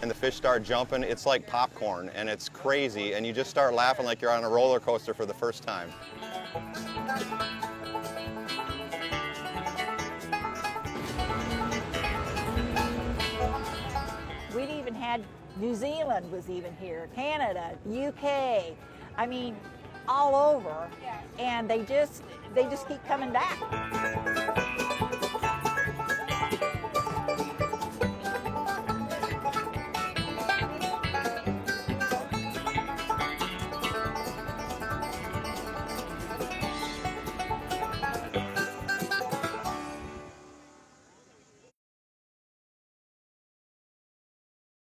and the fish start jumping, it's like popcorn, and it's crazy, and you just start laughing like you're on a roller coaster for the first time. We'd even had New Zealand was even here, Canada, UK, I mean, all over, and they just keep coming back.